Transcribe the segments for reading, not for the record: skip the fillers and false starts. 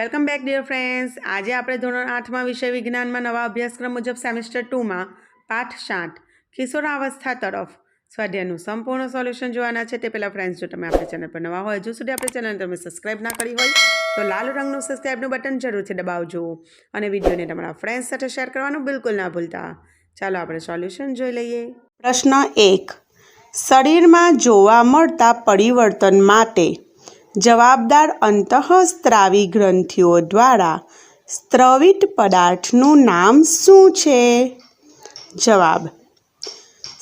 Welcome back dear friends. આજે આપણે ધોરણ 8માં વિષય વિજ્ઞાનમાં નવા અભ્યાસક્રમ મુજબ સેમેસ્ટર 2માં પાઠ 7 કિશોરાવસ્થા તરફ સ્વાધ્યાયનું સંપૂર્ણ સોલ્યુશન જોવાના છે। તે પહેલાં ફ્રેન્ડ્સ, જો તમે આપણી ચેનલ પર નવા હોય, હજુ સુધી આપણી ચેનલ તમે સબસ્ક્રાઇબ ના કરી હોય તો લાલ રંગનું સબસ્ક્રાઇબનું બટન જરૂરથી દબાવજો અને વિડીયોને તમારા ફ્રેન્ડ્સ સાથે શેર કરવાનું બિલકુલ ના ભૂલતા। ચાલો આપણે સોલ્યુશન જોઈ લઈએ। પ્રશ્ન 1, શરીરમાં જોવા મળતા પરિવર્તન માટે જવાબદાર અંતઃસ્ત્રાવી ગ્રંથિઓ દ્વારા સ્ત્રવિત પદાર્થનું નામ શું છે? જવાબ: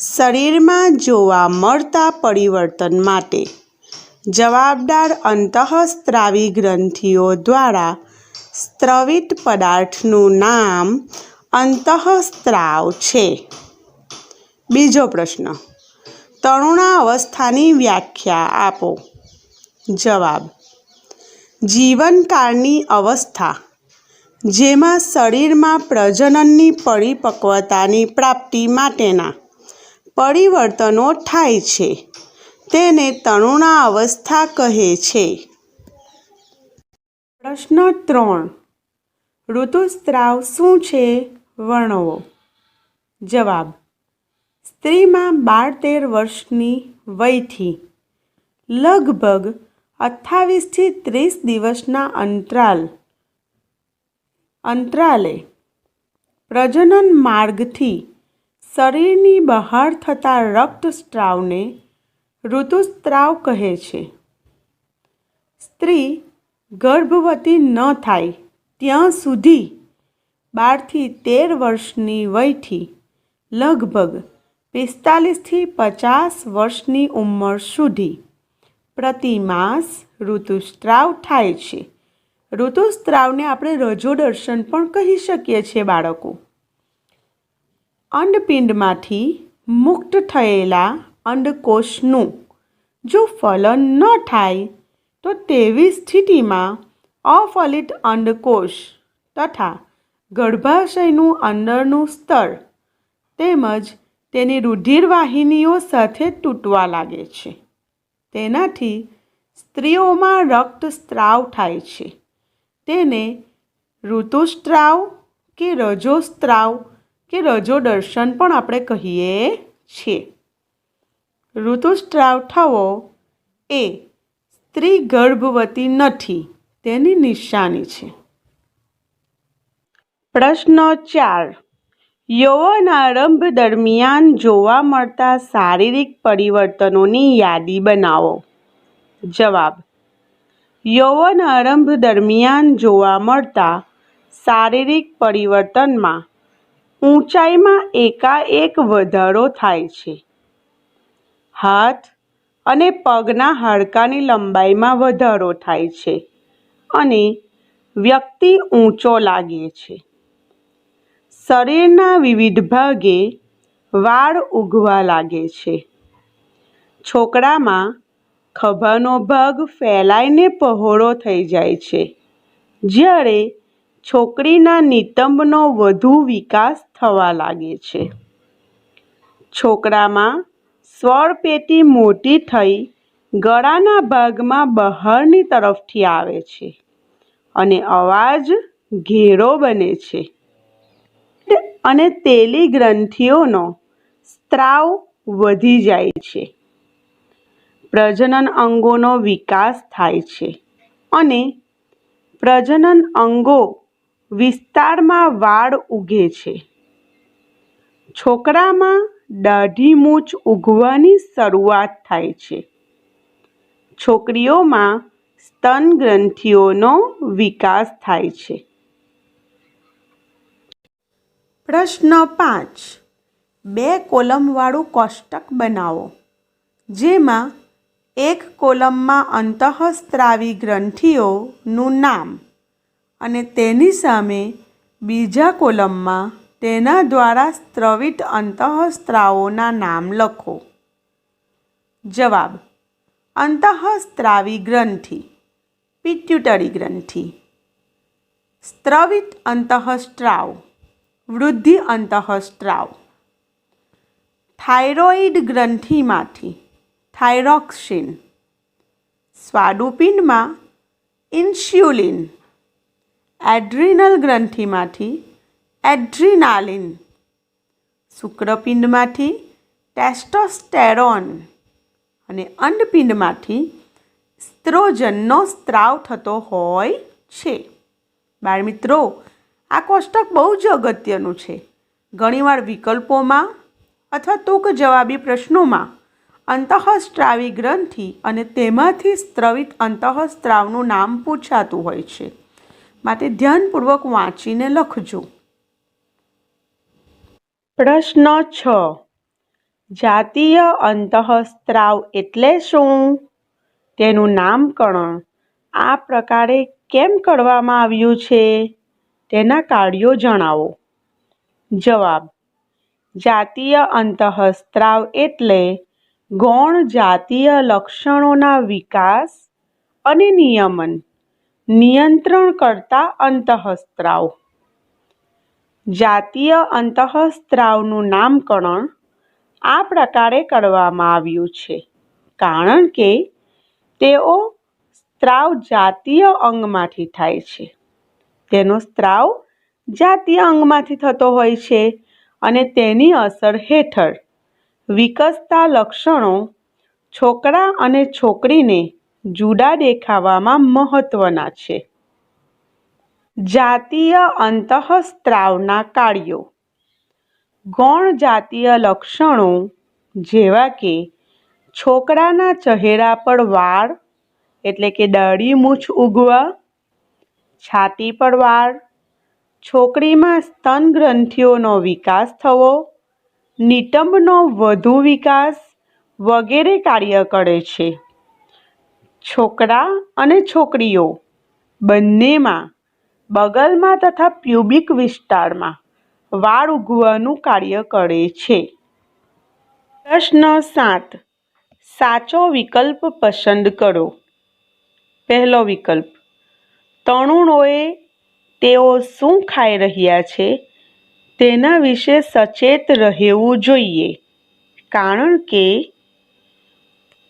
શરીરમાં જોવા મળતા પરિવર્તન માટે જવાબદાર અંતઃસ્ત્રાવી ગ્રંથિઓ દ્વારા સ્ત્રવિત પદાર્થનું નામ અંતઃસ્ત્રાવ છે। બીજો પ્રશ્ન, તરુણાવસ્થાની વ્યાખ્યા આપો। જવાબ: જીવનકાળની અવસ્થા જેમાં શરીરમાં પ્રજનનની પરિપક્વતાની પ્રાપ્તિ માટેના પરિવર્તનો થાય છે તેને તરુણાવસ્થા કહે છે। પ્રશ્ન 3, ઋતુસ્રાવ શું છે? વર્ણવો। જવાબ: સ્ત્રીમાં 12-13 વર્ષની વયથી લગભગ 28 થી 30 દિવસના અંતરાલે પ્રજનન માર્ગથી શરીરની બહાર થતા રક્તસ્રાવને ઋતુસ્રાવ કહે છે। સ્ત્રી ગર્ભવતી ન થાય ત્યાં સુધી 12 થી 13 વર્ષની વયથી લગભગ 45 થી 50 વર્ષની ઉંમર સુધી પ્રતિમાસ ઋતુસ્રાવ થાય છે। ઋતુસ્રાવને આપણે રજોદર્શન પણ કહી શકીએ છીએ બાળકો। અંડપિંડમાંથી મુક્ત થયેલા અંડકોષનું જો ફલન ન થાય તો તેવી સ્થિતિમાં અફલિત અંડકોષ તથા ગર્ભાશયનું અંદરનું સ્તર તેમજ તેની રુધિરવાહિનીઓ સાથે તૂટવા લાગે છે। તેનાથી સ્ત્રીઓમાં રક્તસ્રાવ થાય છે। તેને ઋતુસ્રાવ કે રજોસ્રાવ કે રજોદર્શન પણ આપણે કહીએ છીએ। ઋતુસ્રાવ થવો એ સ્ત્રી ગર્ભવતી નથી તેની નિશાની છે। પ્રશ્ન 4, યૌવનારંભ દરમિયાન જોવા મળતા શારીરિક પરિવર્તનોની યાદી બનાવો। જવાબ: યૌવનારંભ દરમિયાન જોવા મળતા શારીરિક પરિવર્તનમાં ઊંચાઈમાં એકાએક વધારો થાય છે। હાથ અને પગના હાડકાની લંબાઈમાં વધારો થાય છે અને વ્યક્તિ ઊંચો લાગે છે। શરીરના વિવિધ ભાગે વાળ ઉગવા લાગે છે। છોકરામાં ખભાનો ભાગ ફેલાઈને પહોળો થઈ જાય છે, જ્યારે છોકરીના નિતંબનો વધુ વિકાસ થવા લાગે છે। છોકરામાં સ્વરપેટી મોટી થઈ ગળાના ભાગમાં બહારની તરફથી આવે છે અને અવાજ ઘેરો બને છે અને તેલી ગ્રંથિઓનો સ્ત્રાવ વધી જાય છે। પ્રજનન અંગોનો વિકાસ થાય છે અને પ્રજનન અંગો વિસ્તારમાં વાળ ઉગે છે। છોકરામાં દાઢી મૂછ ઉગવાની શરૂઆત થાય છે। છોકરીઓમાં સ્તન ગ્રંથિઓનો વિકાસ થાય છે। પ્રશ્ન 5, 2 કોલમવાળું કોષ્ટક બનાવો જેમાં એક કોલમમાં અંતઃસ્ત્રાવી ગ્રંથિઓનું નામ અને તેની સામે બીજા કોલમમાં તેના દ્વારા સ્ત્રવિત અંતઃસ્ત્રાવોના નામ લખો। જવાબ: અંતઃસ્ત્રાવી ગ્રંથિ, પિટ્યુટરી ગ્રંથિ, સ્ત્રવિત અંતઃસ્ત્રાવ, વૃદ્ધિ અંતઃસ્ત્રાવ। થાઇરોઇડ ગ્રંથિમાંથી થાઇરોક્સિન, સ્વાદુપિંડમાં ઇન્સ્યુલિન, એડ્રિનલ ગ્રંથિમાંથી એડ્રિનાલિન, શુક્રપિંડમાંથી ટેસ્ટોસ્ટેરોન અને અંડપિંડમાંથી એસ્ટ્રોજનનો સ્ત્રાવ થતો હોય છે. બાળમિત્રો, આ કોષ્ટક બહુ જ અગત્યનું છે. ઘણીવાર વિકલ્પોમાં અથવા ટૂંક જવાબી પ્રશ્નોમાં અંતઃસ્ત્રાવી ગ્રંથિ અને તેમાંથી સ્ત્રવિત અંતઃસ્ત્રાવનું નામ પૂછાતું હોય છે. માટે ધ્યાનપૂર્વક વાંચીને લખજો. પ્રશ્ન 6. જાતીય અંતઃસ્ત્રાવ એટલે શું? તેનું નામકરણ આ પ્રકારે કેમ કરવામાં આવ્યું છે? તેના કાર્યો જણાવો. જવાબ: જાતીય અંતઃસ્ત્રાવ એટલે ગૌણ જાતીય લક્ષણોના વિકાસ અને નિયંત્રણ કરતા અંતઃસ્ત્રાવ. જાતીય અંતઃસ્ત્રાવનું નામકરણ આ પ્રકારે કરવામાં આવ્યું છે કારણ કે તેઓ સ્ત્રાવ જાતીય અંગમાંથી થાય છે. તેનો સ્ત્રાવ જાતીય અંગમાંથી થતો હોય છે અને તેની અસર હેઠળ વિકસતા લક્ષણો છોકરા અને છોકરીને જુદા દેખાવામાં મહત્વના છે. જાતીય અંતઃસ્ત્રાવના કાર્યો. ગૌણ જાતીય લક્ષણો જેવા કે છોકરાના ચહેરા પર વાળ એટલે કે દાઢી મૂછ ઉગવા, છાતી પર વાળ, છોકરીમાં સ્તન ગ્રંથિઓનો વિકાસ થવો, નિતંબનો વધુ વિકાસ વગેરે કાર્ય કરે છે. છોકરા અને છોકરીઓ બંનેમાં બગલમાં તથા પ્યુબિક વિસ્તારમાં વાળ ઉગવાનું કાર્ય કરે છે. પ્રશ્ન 7. સાચો વિકલ્પ પસંદ કરો. પહેલો વિકલ્પ: તરુણોએ તેઓ શું ખાઈ રહ્યા છે તેના વિશે સચેત રહેવું જોઈએ કારણ કે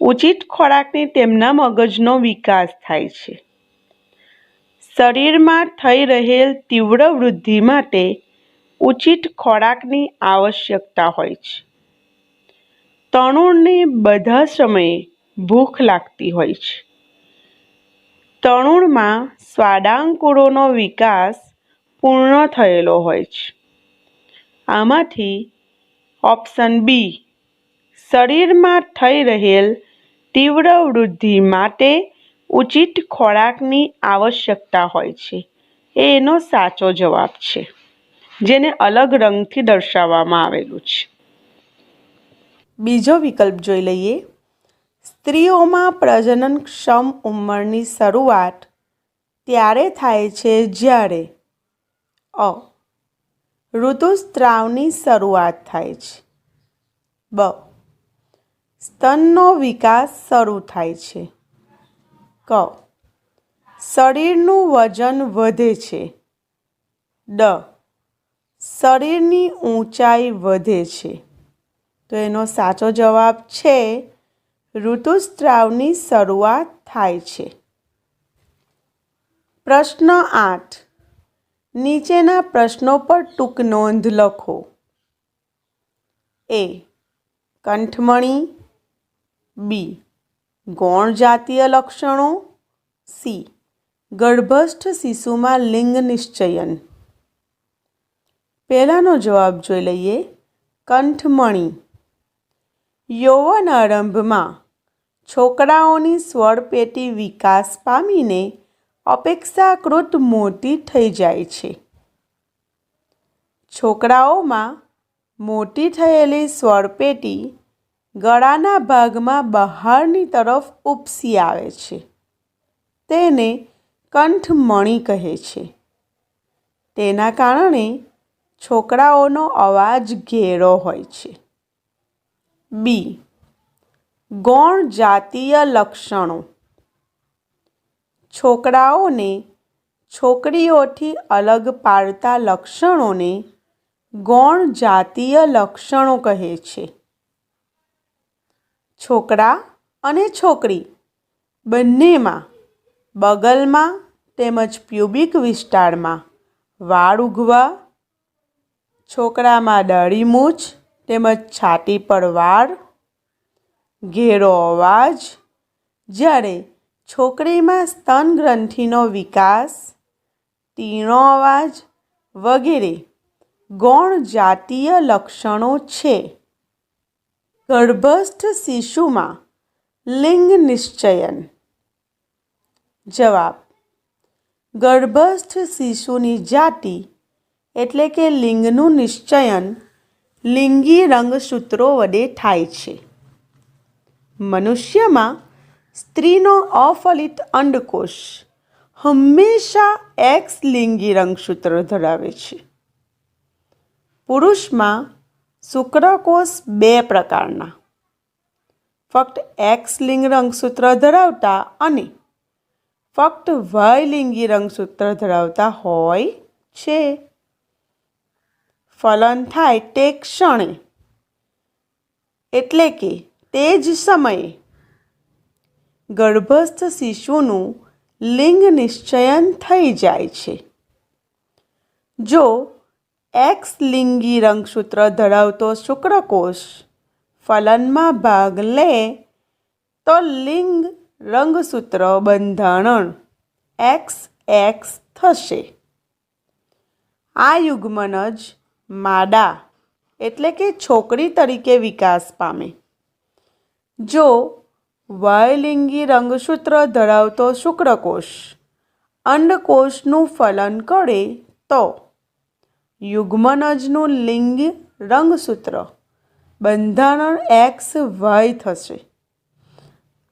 ઉચિત ખોરાકથી તેમના મગજનો વિકાસ થાય છે. શરીરમાં થઈ રહેલ તીવ્ર વૃદ્ધિ માટે ઉચિત ખોરાકની આવશ્યકતા હોય છે. તરુણને બધા સમયે ભૂખ લાગતી હોય છે. તરુણમાં સ્વાદાંકુરોનો વિકાસ પૂર્ણ થયેલો હોય છે. આમાંથી ઓપ્શન બી શરીરમાં થઈ રહેલ તીવ્ર વૃદ્ધિ માટે ઉચિત ખોરાકની આવશ્યકતા હોય છે એનો સાચો જવાબ છે, જેને અલગ રંગથી દર્શાવવામાં આવેલું છે. બીજો વિકલ્પ જોઈ લઈએ. સ્ત્રીઓમાં પ્રજનનક્ષમ ઉંમરની શરૂઆત ત્યારે થાય છે જ્યારે અ. ઋતુસ્ત્રાવની શરૂઆત થાય છે. બ. સ્તનનો વિકાસ શરૂ થાય છે. ક. શરીરનું વજન વધે છે. ડ. શરીરની ઊંચાઈ વધે છે. તો એનો સાચો જવાબ છે ઋતુસ્ત્રાવની શરૂઆત થાય છે. પ્રશ્ન 8. નીચેના પ્રશ્નો પર ટૂંક નોંધ લખો. એ. કંઠમણી. બી. ગૌણ જાતીય લક્ષણો. સી. ગર્ભસ્થ શિશુમાં લિંગ નિશ્ચયન. પહેલાનો જવાબ જોઈ લઈએ. કંઠમણી. યૌવન આરંભમાં છોકરાઓની સ્વરપેટી વિકાસ પામીને અપેક્ષાકૃત મોટી થઈ જાય છે. છોકરાઓમાં મોટી થયેલી સ્વરપેટી ગળાના ભાગમાં બહારની તરફ ઉપસી આવે છે. તેને કંઠમણી કહે છે. તેના કારણે છોકરાઓનો અવાજ ઘેરો હોય છે. બી. ગૌણ જાતીય લક્ષણો. છોકરાઓને છોકરીઓથી અલગ પાડતા લક્ષણોને ગૌણ જાતીય લક્ષણો કહે છે. છોકરા અને છોકરી બંનેમાં બગલમાં તેમજ પ્યુબિક વિસ્તારમાં વાળ ઉગવા, છોકરામાં દાઢી મૂછ તેમજ છાતી પર વાળ, ઘેરો અવાજ, જ્યારે છોકરીમાં સ્તન ગ્રંથિનો વિકાસ, તીણો અવાજ વગેરે ગૌણ જાતીય લક્ષણો છે. ગર્ભસ્થ શિશુમાં લિંગ નિશ્ચયન. જવાબ: ગર્ભસ્થ શિશુની જાતિ એટલે કે લિંગનું નિશ્ચયન લિંગી રંગસૂત્રો વડે થાય છે. મનુષ્યમાં સ્ત્રીનો અફલિત અંડકોષ હંમેશા એક્સ લિંગી રંગસૂત્ર ધરાવે છે. પુરુષમાં શુક્રકોષ 2 પ્રકારના, ફક્ત એક્સ લિંગ રંગસૂત્ર ધરાવતા અને ફક્ત વાય લિંગી રંગસૂત્ર ધરાવતા હોય છે. ફલન થાય તે ક્ષણે એટલે કે તે જ સમયે ગર્ભસ્થ શિશુનું લિંગ નિશ્ચયન થઈ જાય છે. જો એક્સ લિંગી રંગસૂત્ર ધરાવતો શુક્રકોષ ફલનમાં ભાગ લે તો લિંગ રંગસૂત્ર બંધારણ XX થશે. આ યુગ્મન જ માદા એટલે કે છોકરી તરીકે વિકાસ પામે. જો વાયલિંગી રંગસૂત્ર ધરાવતો શુક્રકોષ અંડકોષનું ફલન કરે તો યુગ્મનજનું લિંગ રંગસૂત્ર બંધારણ XY થશે.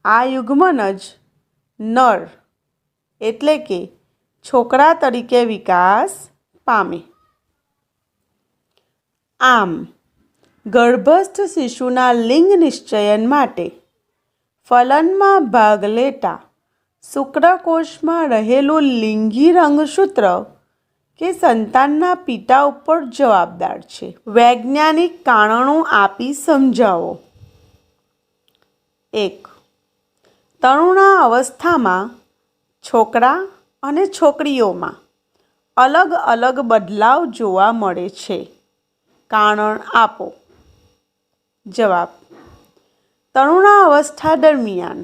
આ યુગ્મનજ નર એટલે કે છોકરા તરીકે વિકાસ પામે. આમ ગર્ભસ્થ શિશુના લિંગ નિશ્ચયન માટે ફલનમાં ભાગ લેતા શુક્રકોષમાં રહેલું લિંગી રંગસૂત્ર કે સંતાનના પિતા ઉપર જવાબદાર છે. વૈજ્ઞાનિક કારણો આપી સમજાવો. 1. તરુણા અવસ્થામાં છોકરા અને છોકરીઓમાં અલગ અલગ બદલાવ જોવા મળે છે. કારણ આપો. જવાબ: તરુણા અવસ્થા દરમિયાન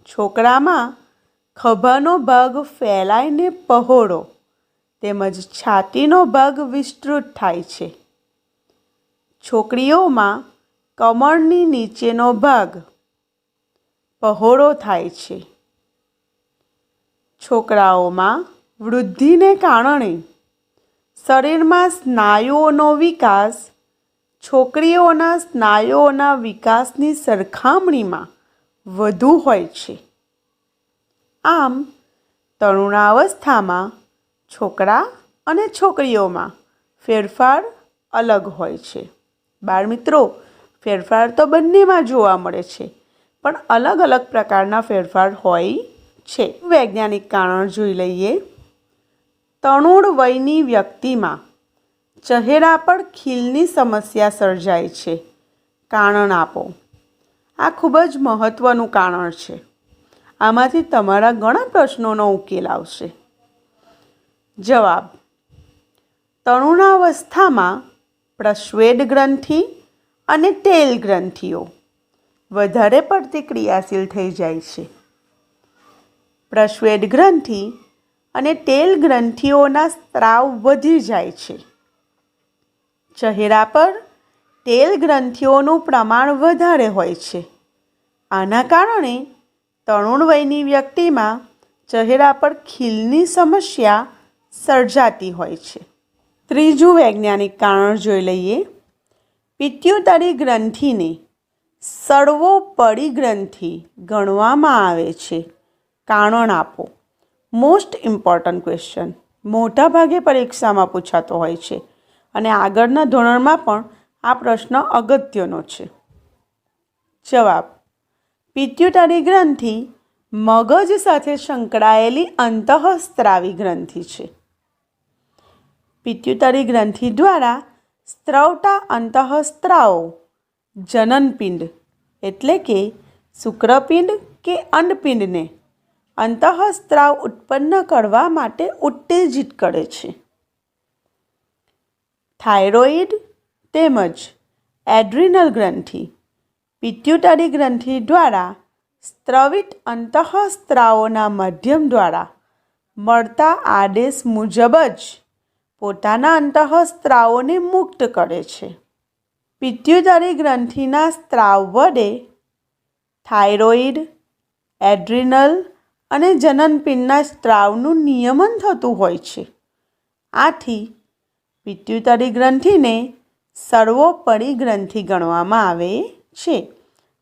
છોકરામાં ખભાનો ભાગ ફેલાઈને પહોળો તેમજ છાતીનો ભાગ વિસ્તૃત થાય છે. છોકરીઓમાં કમરની નીચેનો ભાગ પહોળો થાય છે. છોકરાઓમાં વૃદ્ધિને કારણે શરીરમાં સ્નાયુઓનો વિકાસ છોકરીઓના સ્નાયુઓના વિકાસની સરખામણીમાં વધુ હોય છે. આમ તરુણાવસ્થામાં છોકરા અને છોકરીઓમાં ફેરફાર અલગ હોય છે. બાળમિત્રો, ફેરફાર તો બંનેમાં જોવા મળે છે, પણ અલગ અલગ પ્રકારના ફેરફાર હોય છે. વૈજ્ઞાનિક કારણ જોઈ લઈએ. તરુણ વયની વ્યક્તિમાં ચહેરા પર ખીલની સમસ્યા સર્જાય છે. કારણ આપો. આ ખૂબ જ મહત્ત્વનું કારણ છે. આમાંથી તમારા ઘણા પ્રશ્નોનો ઉકેલ આવશે. જવાબ: તરુણાવસ્થામાં પ્રસ્વેદ ગ્રંથિ અને તેલ ગ્રંથિઓ વધારે પડતી ક્રિયાશીલ થઈ જાય છે. પ્રસ્વેદ ગ્રંથિ અને તેલ ગ્રંથિઓના સ્ત્રાવ વધી જાય છે. ચહેરા પર તેલ ગ્રંથિઓનું પ્રમાણ વધારે હોય છે. આના કારણે તરુણ વયની વ્યક્તિમાં ચહેરા પર ખીલની સમસ્યા સર્જાતી હોય છે. ત્રીજું વૈજ્ઞાનિક કારણ જોઈ લઈએ. પિત્યુટરી ગ્રંથિને સર્વોપરી ગ્રંથિ ગણવામાં આવે છે. કારણ આપો. Most important question. મોટા ભાગે પરીક્ષામાં પૂછાતો હોય છે અને આગળના ધોરણમાં પણ આ પ્રશ્ન અગત્યનો છે. જવાબ: પિત્યુટરી ગ્રંથિ મગજ સાથે સંકળાયેલી અંતઃસ્ત્રાવી ગ્રંથિ છે. પિત્યુટરી ગ્રંથિ દ્વારા સ્ત્રવતા અંતઃસ્ત્રાવો જનનપિંડ એટલે કે શુક્રપિંડ કે અંડપિંડને અંતઃસ્ત્રાવ ઉત્પન્ન કરવા માટે ઉત્તેજિત કરે છે. થાઇરોઇડ તેમજ એડ્રિનલ ગ્રંથિ પિટ્યુટરી ગ્રંથિ દ્વારા સ્ત્રવિત અંતઃસ્ત્રાવોના માધ્યમ દ્વારા મળતા આદેશ મુજબ જ પોતાના અંતઃસ્ત્રાવોને મુક્ત કરે છે. પિટ્યુટરી ગ્રંથિના સ્ત્રાવ વડે થાઇરોઇડ, એડ્રિનલ અને જનનપિંડના સ્ત્રાવનું નિયમન થતું હોય છે. આથી પિટ્યુટરી ગ્રંથિને સર્વોપરી ગ્રંથિ ગણવામાં આવે છે.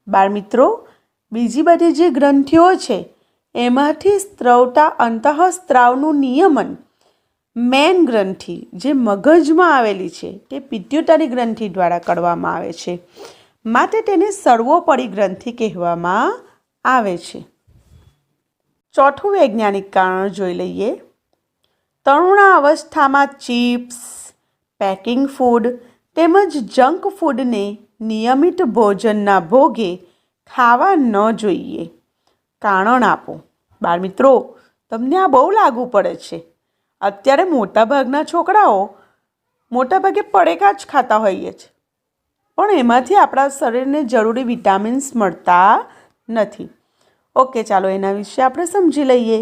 બાળમિત્રો, બીજી બધી જે ગ્રંથિઓ છે એમાંથી સ્ત્રવતા અંતઃસ્ત્રાવનું નિયમન મેન ગ્રંથિ જે મગજમાં આવેલી છે તે પિટ્યુટરી ગ્રંથિ દ્વારા કરવામાં આવે છે. માટે તેને સર્વોપરી ગ્રંથિ કહેવામાં આવે છે. ચોથું વૈજ્ઞાનિક કારણ જોઈ લઈએ. તરુણા અવસ્થામાં ચિપ્સ, પેકિંગ ફૂડ તેમજ જંક ફૂડને નિયમિત ભોજનના ભોગે ખાવા ન જોઈએ. કારણ આપો. બાળમિત્રો, તમને આ બહુ લાગુ પડે છે. અત્યારે મોટાભાગના છોકરાઓ મોટાભાગે પડીકા જ ખાતા હોઈએ છે, પણ એમાંથી આપણા શરીરને જરૂરી વિટામિન્સ મળતા નથી. ઓકે, ચાલો એના વિશે આપણે સમજી લઈએ.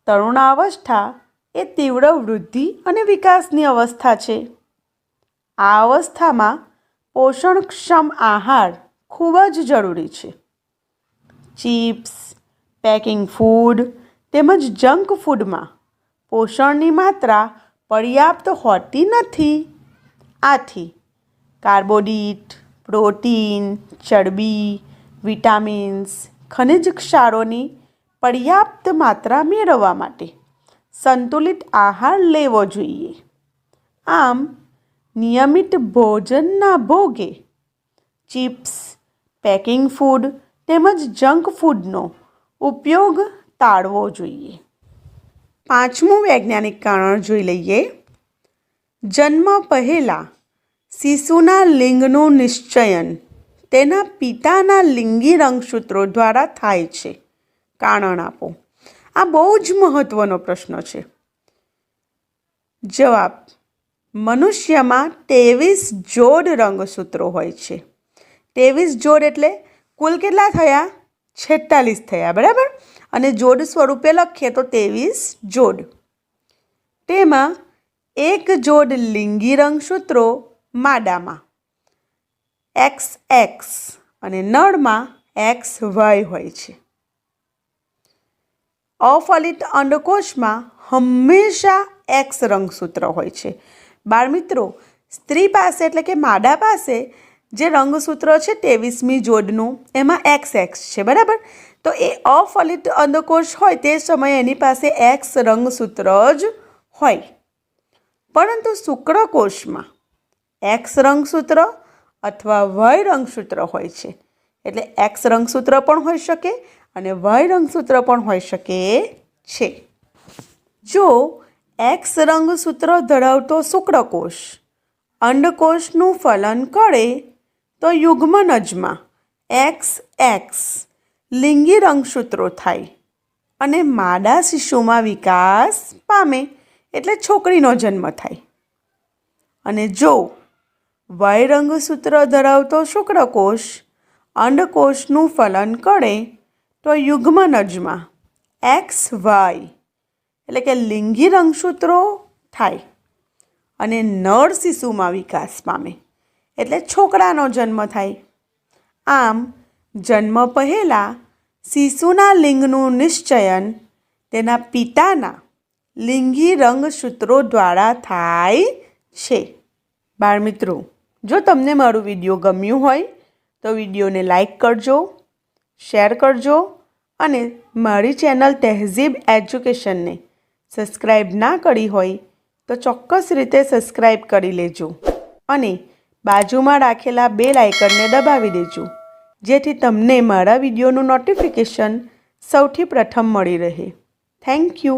તરુણાવસ્થા એ તીવ્ર વૃદ્ધિ અને વિકાસની અવસ્થા છે. આ અવસ્થામાં પોષણક્ષમ આહાર ખૂબ જ જરૂરી છે. ચિપ્સ, પેકિંગ ફૂડ તેમજ જંક ફૂડમાં પોષણની માત્રા પર્યાપ્ત હોતી નથી. આથી કાર્બોદિત, પ્રોટીન, ચરબી, વિટામિન્સ, ખનિજ ક્ષારોની પર્યાપ્ત માત્રા મેળવવા માટે સંતુલિત આહાર લેવો જોઈએ. આમ નિયમિત ભોજનના ભોગે ચિપ્સ, પેકિંગ ફૂડ તેમજ જંક ફૂડનો ઉપયોગ ટાળવો જોઈએ. પાંચમું વૈજ્ઞાનિક કારણ જોઈ લઈએ. જન્મ પહેલાં શિશુના લિંગનું નિશ્ચયન તેના પિતાના લિંગી રંગસૂત્રો દ્વારા થાય છે. કારણ આપો. આ બહુ જ મહત્ત્વનો પ્રશ્ન છે. જવાબ: મનુષ્યમાં 23 જોડ રંગસૂત્રો હોય છે. 23 જોડ એટલે કુલ કેટલા થયા? 46 થયા, બરાબર. અને જોડ સ્વરૂપે લખીએ તો 23 જોડ. તેમાં એક જોડ લિંગી રંગસૂત્રો માદામાં XX અને નળમાં XY હોય છે. અફલિત અંડકોશમાં હંમેશા X રંગસૂત્ર હોય છે. બાળમિત્રો, સ્ત્રી પાસે એટલે કે માદા પાસે જે રંગસૂત્ર છે 23મી જોડનું એમાં XX છે, બરાબર. તો એ અફલિત અંડકોશ હોય તે સમયે એની પાસે X રંગસૂત્ર જ હોય. પરંતુ શુક્રકોશમાં X રંગસૂત્ર અથવા Y રંગસૂત્ર હોય છે. એટલે X રંગસૂત્ર પણ હોઈ શકે અને Y રંગસૂત્ર પણ હોઈ શકે છે. જો X રંગસૂત્ર ધરાવતો શુક્રકોશ અંડકોશનું ફલન કરે તો યુગ્મનજમાં XX લિંગી રંગસૂત્રો થાય અને માદા શિશુમાં વિકાસ પામે, એટલે છોકરીનો જન્મ થાય. અને જો Y રંગસૂત્ર ધરાવતો શુક્રકોશ અંડકોશનું ફલન કરે તો યુગ્મનજમાં XY એટલે કે લિંગી રંગસૂત્રો થાય અને નર શિશુમાં વિકાસ પામે, એટલે છોકરાનો જન્મ થાય. આમ જન્મ પહેલાં શિશુના લિંગનું નિશ્ચયન તેના પિતાના લિંગી રંગસૂત્રો દ્વારા થાય છે. બાળમિત્રો, જો તમને મારું વિડીયો ગમ્યું હોય તો વિડીયોને લાઈક કરજો, શેર કરજો અને મારી ચેનલ તહેઝીબ એજ્યુકેશનને સબસ્ક્રાઈબ ના કરી હોય તો ચોક્કસ રીતે સબસ્ક્રાઈબ કરી લેજો અને બાજુમાં રાખેલા બેલ આઇકનને દબાવી દેજો, જેથી તમને મારા વિડીયોનું નોટિફિકેશન સૌથી પ્રથમ મળી રહે. Thank you.